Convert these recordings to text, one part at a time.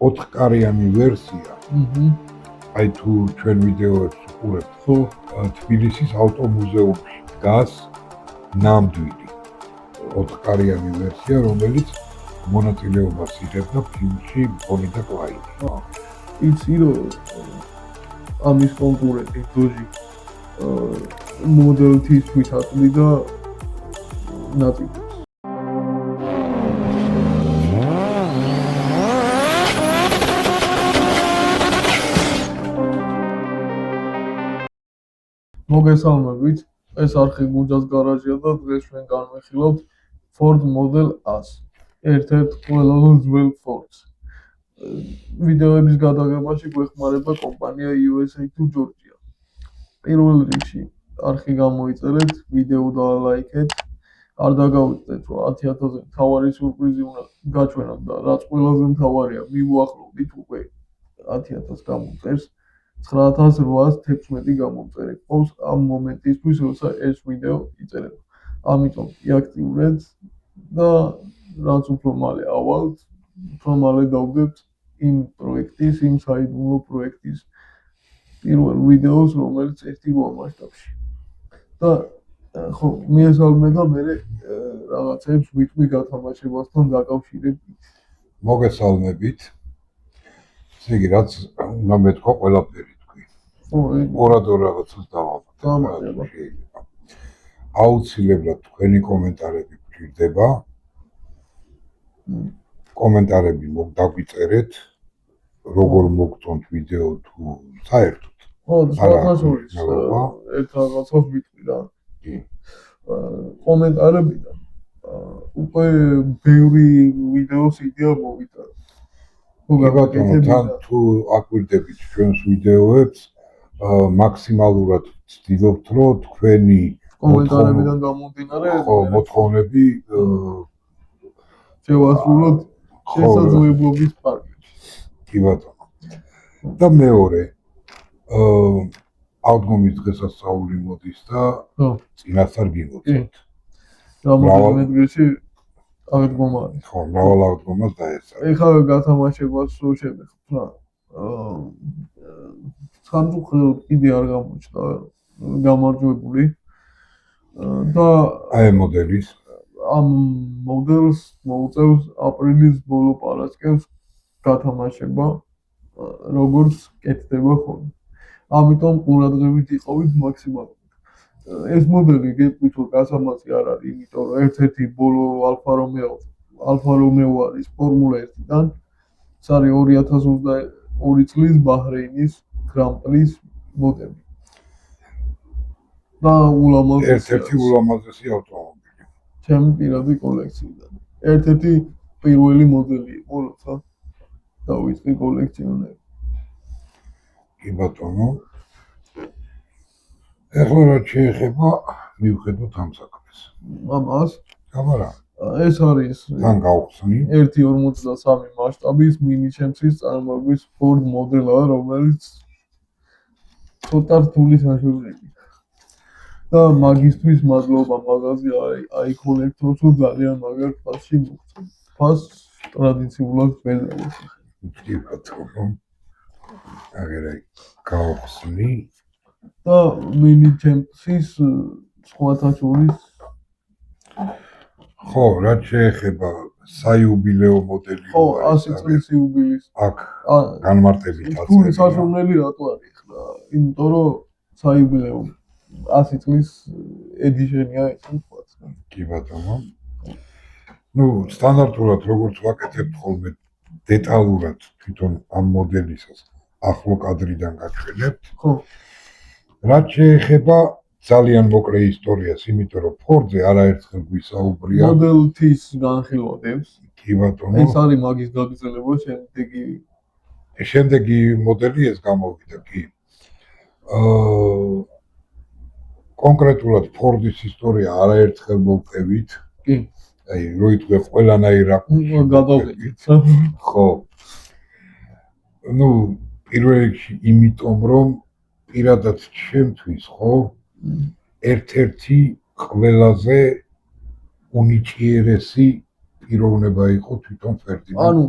4-კარიანი ვერსია. აი თუ ჩვენ ვიდეოებს ვუყურებთ, ხო, თბილისის ავტომუზეუმში დგას ნამდვილი 4-კარიანი ვერსია, რომელიც მონაწილეობას იღებდა ფილმში ბონი და კლაიდი. იცი რომ ამის კონკურენტი დოჟი მოდელთისთვის აწვდიდა ნაწილებს. მოგესალმებით, ეს არხი გუნჯას გარაჟია და დღეს ჩვენ განვიხილავთ Ford Model A-ს, ერთ-ერთ ყველაზე ძველ Ford-ს. ვიდეოების გადაღებაში გვეხმარება კომპანია USA to Georgia. პირველ რიგში არხი გამოიწერეთ, ვიდეო დაალაიქეთ, არ დაგავიწყდეთ, რომ 10,000-ზე მთავარი სიურპრიზი უნდა გაჩვენოთ და რაც ყველაზე მთავარია, მივუახლოვდით უკვე 10,000 გამომწერს. 9,816 გამომწერი ყავს ამ მომენტისთვის, როცა ეს ვიდეო იწერება. ამიტომ იაქტიურეთ და რაც უფრო მალე ავალთ, უფრო მალე დავდებთ იმ პროექტის, იმ საიდუმლო პროექტის პირველ ვიდეოს, რომელიც ერთიგოა მასშტაბში. და ხო, მიესალმე და მე რაღაცებს ვიტყვი გათამაშებასთან დაკავშირებით. მოგესალმებით. ესე იგი, რაც უნდა მეთქვა ყველაფერი. ორადო რაღაცას დავამატებ. აუცილებლად თქვენი კომენტარები გვჭირდება. კომენტარები დაგვიწერეთ, როგორ მოგწონთ ვიდეო თუ საერთოდ. ხო, საერთოდ ერთ რაღაცას ვიტყვი რა. კომენტარებიდან უკვე ბევრი ვიდეოს იდეა მოვიტანე. თან თუ აკვირდებით ჩვენს ვიდეოებს, მაქსიმალურად ვცდილობთ, რომ თქვენი კომენტარებიდან გამომდინარე მოთხოვნები შევასრულოთ შესაძლებლობის პარკში. კი ბატონო. და მეორე, აღდგომის დღესასწაული მოდის და წინასწარ გიმოცეთ. რამდენიმე დღეში აღდგომა არის. ხო, მრავალ აღდგომას დაესწრა. ეხლა გათამაშებას რო შევეხოთ რა. სამწუხაროდ კიდე არ გამოჩნდა გამარჯვებული და აი მოდელის ამ მოდელს მოუწევს აპრილის ბოლო პარასკევს გათამაშება, როგორც კეთდება ხოლმე. ამიტომ ყურადღებით იყავით მაქსიმალურად. ეს მოდელი გეტყვით, რომ გასამაცი არ არის, იმიტომ რომ ერთ-ერთი ბოლო ალფა რომეო არის ფორმულა 1-დან. ეს არის 2022 წლის ბაჰრეინის გრან-პრის მოდელი. და ერთ-ერთი ულამაზესი ავტომობილი. ჩემი პირადი კოლექციიდან. ერთ-ერთი პირველი მოდელი იყო, როცა დავიწყე კოლექციონერი. კი ბატონო. ეხლა რაც შეეხება მივხედოთ ამ საქმეს. ამას გამარა. ეს არის თან გავხსნი 1.53 მასშტაბის მინი ჩემსის წარმოების Ford მოდელა, რომელიც ცოტა რთული საშუალებით. და მაგისტრის მადლობა მაღაზია iCollector-ს ძალიან მაგარ ფასში მოგწონს. ფასს ტრადიციულად ვეძებთ. კი ბატონო. აგერე გავხსნი და მინი ჩემსის სხვათა შორის ხო, რაც შეეხება საიუბილეო მოდელი ხო, 100 წლის იუბილეის აქ განმარტებით თუ საშუალებელი რატო არის ხლა? იმიტომ რომ საიუბილეო 100 წლის ედიშენია ეს თქვა. კი ბატონო. ნუ სტანდარტულად როგორც ვაკეთებთ ხოლმე დეტალურად თვითონ ამ მოდელისას ახლო კადრიდან გაჩვენებთ. ხო. რაც შეეხება ძალიან მოკლე ისტორიას, იმიტომ რომ Ford-ზე არაერთხელ გვისაუბრია მოდელთის განხილვადებს. კი ბატონო. ეს არის მაგის გაგრძელება შემდეგი მოდელი ეს გამოვიდა კი. კონკრეტულად Ford-ის ისტორია არაერთხელ მოვყევით. კი. აი, როიტყვე ყველანაირ რაკურსში გადავიდეთ. ხო. ნუ პირველ რიგში იმიტომ რომ პირადად ჩემთვის ხო ერთ-ერთი ყველაზე უნიჭიერესი პიროვნება იყო თვითონ ანუ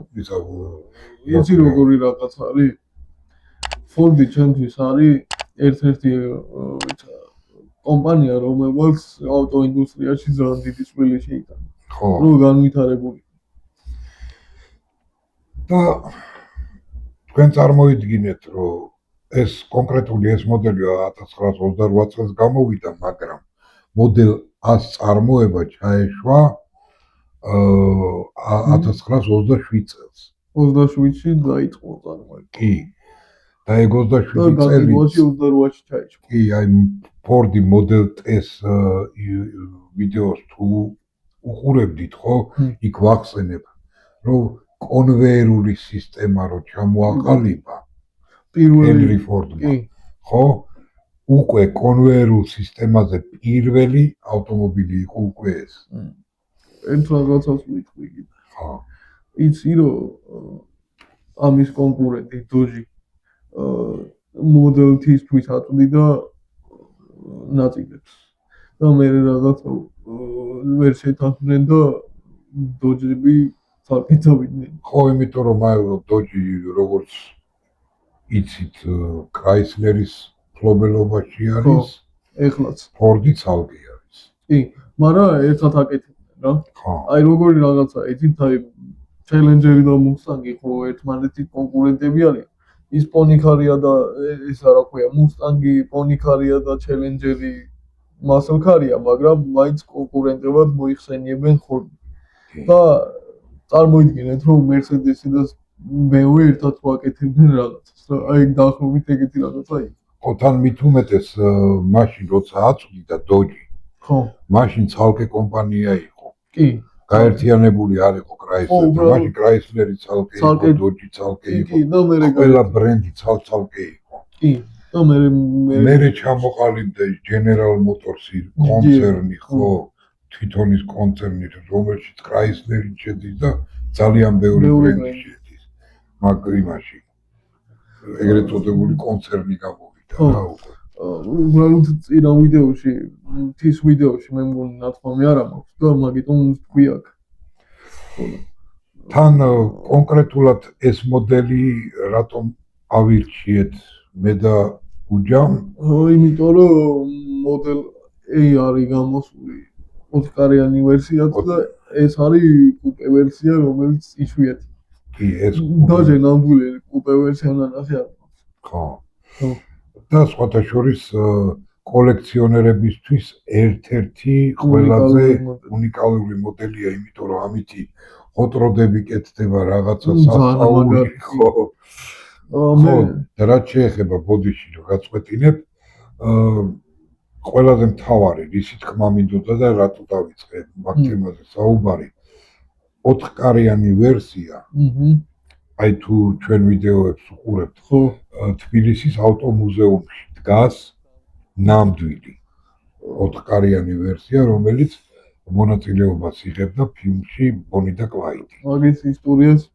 იცი როგორი რაღაც არის ფორდი ჩემთვის არის ერთ-ერთი კომპანია რომელმაც ავტოინდუსტრიაში ძალიან დიდი წვლილი შეიტანა ხო რო განვითარებული და თქვენ წარმოიდგინეთ რომ ეს კონკრეტული ეს მოდელი 1928 წელს გამოვიდა მაგრამ მოდელ 100 წარმოება ჩაეშვა 1927 წელს 27-ში დაიწყო წარმოება კი და ეგ 27 წელი 28-ში ჩაეშვა კი აი ფორდი მოდელ T-ს ვიდეოს თუ უყურებდით ხო იქ ვახსენებ რომ კონვეიერული სისტემა რო ჩამოაყალიბა ჰენრი ფორდმა ხო უკვე კონვეიერულ სისტემაზე პირველი ავტომობილი იყო უკვე ეს ერთ რაღაცას ვიტყვი ხო იცი რომ ამის კონკურენტი დოჯი მოდელ T-თვის აწვდიდა ნაწილებს და მე რაღაცა ვერ შეთანხმდნენ და დოჯები საკითხავდნენ ხო იმიტომ რომ დოჯი როგორც იცით კრაისლერის ფლობელობაში არის ეხლაც ფორდი ცალკე არის კი მაგრამ ერთად აკეთებდნენ რა ხო აი როგორი რაღაცა იცით აი ჩელენჯერი და მუსტანგი ხო ერთმანეთის კონკურენტები არის ის პონიქარია და ეს რა ქვია მუსტანგი პონიქარია და ჩელენჯერი მასალქარია მაგრამ მაინც კონკურენტებად მოიხსენიებენ ხოლმე და წარმოიდგინეთ რომ მერსედესი და BMW ერთად ვაკეთებდნენ რაღაცას და აი დაახლოებით ეგეთი რაღაცა იყო ხო თან მით უმეტეს მაშინ როცა აწვდიდა დოჯი ხო მაშინ ცალკე კომპანია იყო კი გაერთიანებული არ იყო კრაისლერი მაშინ კრაისლერი ცალკე იყო დოჯი ცალკე იყო კი და მე ყველა ბრენდი ცალკე იყო კი და მე ჩამოყალიბდა General Motors-ი კონცერნი ხო თვითონის კონცერნი რომელშიც კრაისლერი შედის და ძალიან ბევრი ბრენდი შედის მაგ იმაში ეგრეთ წოდებული კონცერნი გამოვიდა რა უკვე უბრალოდ წინა ვიდეოში თის ვიდეოში მე მგონი ნათქვამი არ მაქვს და მაგიტომ თქვი აქ თან კონკრეტულად ეს მოდელი რატომ ავირჩიეთ მე და გუჯამ იმიტომ რომ მოდელ A არის გამოსული 4-კარიანი ვერსიაც და ეს არის კუპე ვერსია რომელიც იშვიათი კი ეს დაჟე ნამდვილი კუპე ვერსია ნახე არ ხო და სხვათა შორის კოლექციონერებისთვის ერთ-ერთი ყველაზე უნიკალური მოდელია იმიტომ რომ ამითი ხოტროდები კეთდება რაღაცა სასწაული ხო ხო და რაც შეეხება ბოდიში რომ გაწყვეტინებ ყველაზე მთავარი რისი თქმა მინდოდა და რატო დავიწყე მაგ თემაზე საუბარი 4-კარიანი ვერსია აი თუ ჩვენ ვიდეოებს უყურებთ ხო თბილისის ავტომუზეუმში დგას ნამდვილი 4-კარიანი ვერსია რომელიც მონაწილეობას იღებდა ფილმში ბონი და კლაიდი მაგის ისტორიას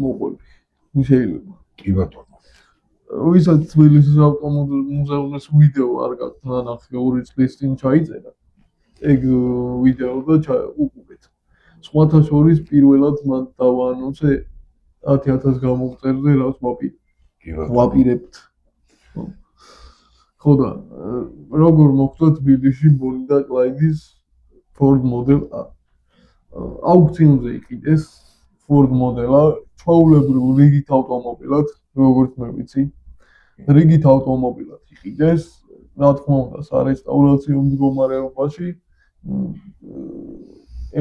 მოყვები შეიძლება კი ბატონო ვისაც თბილისის ავტომუზეუმის ვიდეო არ გაქვს ნანახი 2 წლის წინ ჩაიწერა ეგ ვიდეო და უყურეთ სხვათა შორის პირველად მან დავაანონსე 10,000 გამოვწერზე რაც ვაპირებთ ხო და როგორ მოხდა თბილისში ბონი და კლაიდის Ford Model A აუქციონზე იყიდეს Ford Model A ჩვეულებრივ რიგით ავტომობილად როგორც მე ვიცი რიგით ავტომობილად იყიდეს რა თქმა უნდა სარესტავრაციო მდგომარეობაში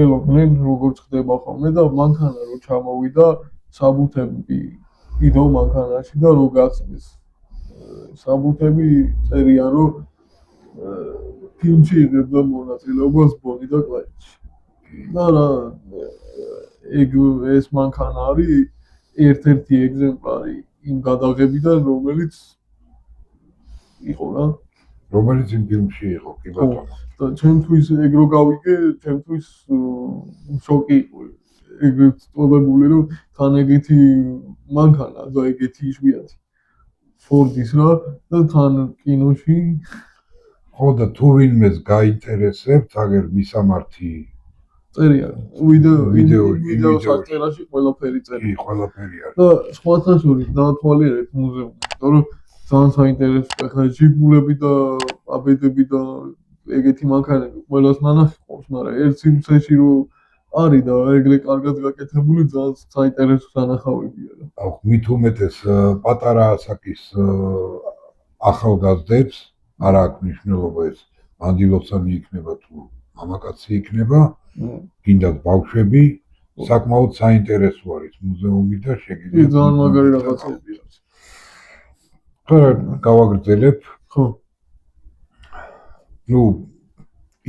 ელოდნენ როგორც ხდება ხოლმე და მანქანა რო ჩამოვიდა საბუთები კიდევ მანქანაში და რო გახსნეს საბუთები წერია რომ ფილმში იღებდა მონაწილეობას ბონი და კლაიდში და რა ეგ ეს მანქანა არის ერთ-ერთი ეგზემპლარი იმ გადაღებიდან რომელიც იყო რა რომელიც იმ ფილმში იყო კი ბატონო და ჩემთვის ეგ რო გავიგე ჩემთვის შოკი იყო ეგრეთ წოდებული რომ თან ეგეთი მანქანა და ეგეთი იშვიათი ფორდის რა და თან კინოში ხო და თუ ვინმეს გაინტერესებთ აგერ მისამართი წერია ვიდეო ვიდეო საწერაში ყველაფერი კი, წერია ყველაფერი არის. და სხვათა შორის დაათვალიერეთ მუზეუმი, იმიტომ რომ ძალიან საინტერესოა ხა ჟიგულები და აბედები და ეგეთი მანქანები ყველას ნანახი ყავს, მაგრამ ერთ სიმცეში რომ არის და ეგრე კარგად გაკეთებული ძალიან საინტერესო სანახავებია და აუ მით უმეტეს პატარა ასაკის ახალგაზრდებს არ აქვს მნიშვნელობა ეს მანდილოსანი იქნება თუ მამაკაცი იქნება, გინდათ ბავშვები, საკმაოდ საინტერესო არის მუზეუმი და შეგიძლიათ ძალიან მაგარი რაღაცები არის. გავაგრძელებ. ხო, ნუ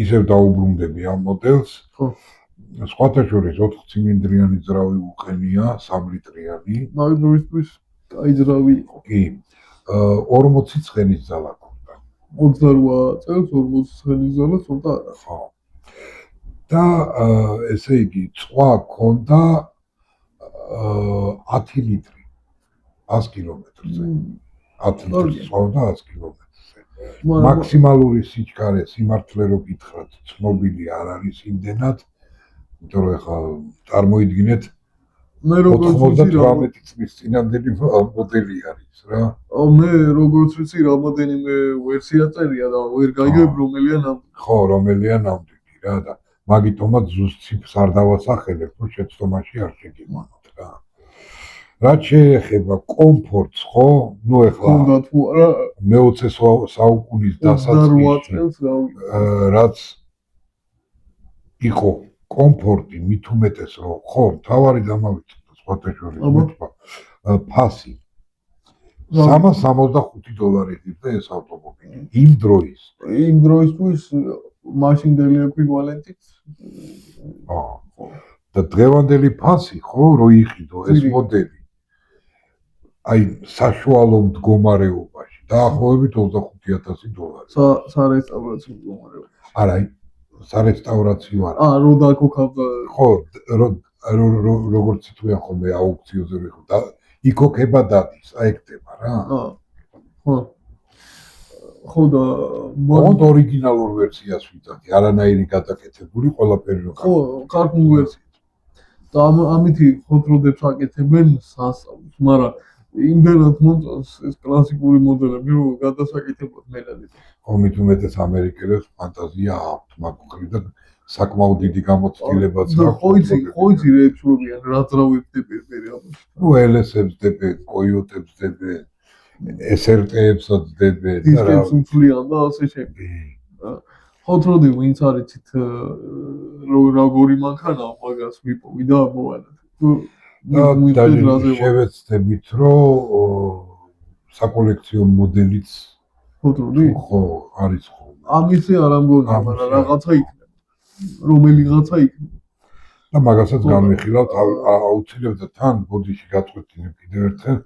ისევ დაუბრუნდები ამ მოდელს. ხო. სხვათა შორის 4 ცილინდრიანი ძრავი უყენია, 3 ლიტრიანი. მაგ დროისთვის კაი ძრავი იყო. კი. 40 ცხენის ძალა ქონდა. 28 წელს 40 ცხენის ძალა ცოტა არა. ხო. და ესე იგი, წვა ქონდა 10 ლიტრი 100 კილომეტრზე. 10 ლიტრი წვა და 100 კილომეტრზე. მაქსიმალური სიჩქარე სიმართლე რო გითხრათ, ცნობილი არ არის იმდენად, იმიტომ რომ ეხლა წარმოიდგინეთ მე როგორც ვიცი 98 წლის წინანდელი მოდელი არის რა. მე როგორც ვიცი რამოდენიმე ვერსია წერია და ვერ გაიგებ რომელია ნამდვილი. ხო, რომელია ნამდვილი რა და მაგიტომაც ზუსტ ციფრს არ დავასახელებ, რომ შეცდომაში არ შეგიყვანოთ რა. რაც შეეხება კომფორტს, ხო? ნუ ეხლა ხონდა თუ არა მე-20 საუკუნის 28 დასაწყისში წელს რავი. რაც იყო კომფორტი მით უმეტეს რომ ხო, თავარი დამავიწყდა სხვათა შორის მეთქვა ფასი $365 იყო ეს ავტომობილი იმ დროის. იმ დროისთვის მაშინდელი ეკვივალენტით და დღევანდელი ფასი ხო რო იყიდო ეს მოდელი აი საშუალო მდგომარეობაში დაახლოებით $25,000. სარესტავრაციო მდგომარეობაში. არა, სარესტავრაციო არა. რო დაკოქავდა ხო, როგორც თქვენ ხოლმე აუქციოზე ვიხო, იქოქება დადის, აიქდება რა. ხო. ხო და მოდ ორიგინალურ ვერსიას ვიტადი, არანაირი გადაკეთებული, ყველაფერი რო ხო, ქართულ ვერსიას. და ამითი ხოთროდებს აკეთებენ სასწაულს, მაგრამ იმდენად მომწონს ეს კლასიკური მოდელები, რომ გადასაკეთებლად მელადი. ხო, მით უმეტეს ამერიკელებს ფანტაზია აქვთ მაგ მხრიდან საკმაოდ დიდი გამოცდილებაც აქვს. ხო იცი რა ეცნობიან, რა ძრავებს დებენ ამაში. ნუ ელესებს დებენ, კოიოტებს დებენ, SRT-ებსაც დებენ და რა. დისკებს უცლიან და ასე შემდეგ. ხოთროდი ვინც არიცით როგორი მანქანაა, მაგას ვიპოვი და მოვანათ. და შევეცდებით, რომ საკოლექციო მოდელიც ხოთროდი ხო არის ხოლმე. ამისი არ ამგონია, მაგრამ რაღაცა იქნება. რომელიღაცა იქნება. და მაგასაც განვიხილავთ აუცილებლად თან ბოდიში გაწყვეტინებ კიდევ ერთხელ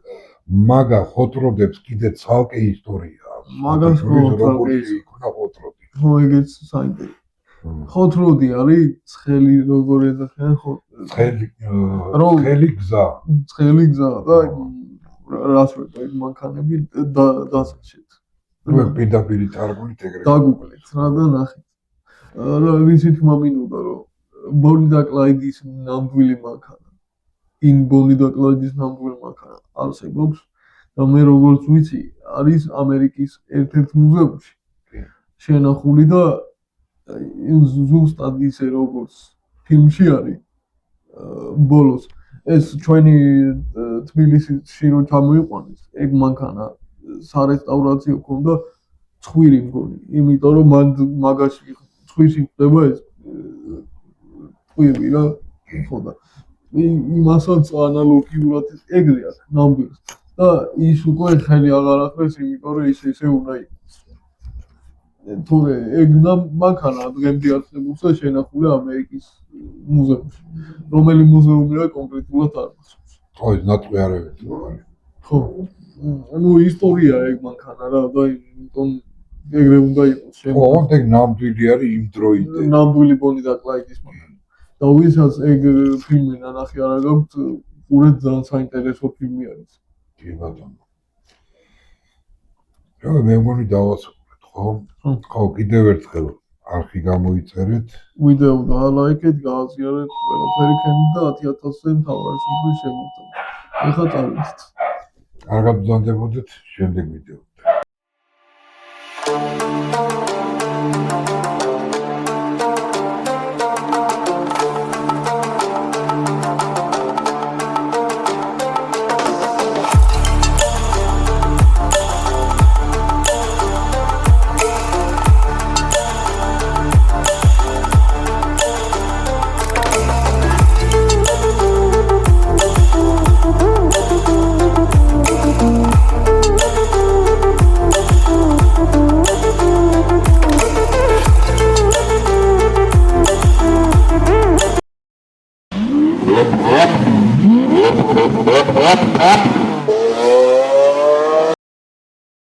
მაგა ხოთროდებს კიდე ცალკე ისტორია აქვს. მაგას როგორი იქნა ხოთროდი. ხო, ეგეც საინტერესო. ხოთროდი არის ცხელი როგორ ეძახიან ცხელი გზა. ცხელი გზა და რას ვეტყვი ეს მანქანები დასაჭერთ. ნუ პირდაპირ თარგმნით ეგრევე. დაგუკლეთ რა და ნახეთ. რა ვიცით მამინუდა რომ ბონი და კლაიდის ნამდვილი მანქანა. ბონი და კლაიდის ნამდვილი მანქანა არსებობს და მე როგორც ვიცი არის ამერიკის ერთ-ერთ მუზეუმში. შენახული და ზუსტად ისე როგორც ფილმში არის ბოლოს ეს ჩვენი თბილისში რომ ჩამოიყვანეს ეგ მანქანა სარესტავრაციო ქონდა ცხვირი მგონი იმიტომ რომ მაგაში ცხვირში ხდება ეს ცხვირი რა ხო და იმასაც ანალოგიურად ეგრე აქვს ნამდვილად და ის უკვე ხელი აღარ ახდენს იმიტომ რომ ისე უნდა იყოს თორე ეგ მანქანა დღემდე არსებობს და შენახულია ამერიკის მუზეუმში რომელი მუზეუმია კონკრეტულად არ მახსოვს ხო ეს ნატყვი არ ვეცნობარი ხო ну ისტორია ეგ მანქანა რა და იმიტომ ეგრე უნდა იყოს ხო ეგ ნამდვილი არის იმ დროიდან ნამდვილი ბონი და კლაიდის მანქანა და ვისაც ეგ ფილმი ნანახი არ აქვს უბრალოდ ძალიან საინტერესო ფილმი არის კი ბატონო რა მე მგონი დავასრულეთ ხო კიდევ ერთხელ არხი გამოიწერეთ. ვიდეო დაალაიქეთ, გააზიარეთ, ყველაფერი ქენით და 10,000-ზე მთავარი სუფრის შემოგწევთ. ეხლა წავიდეთ. კარგად ვზანდებოდეთ შემდეგ ვიდეო.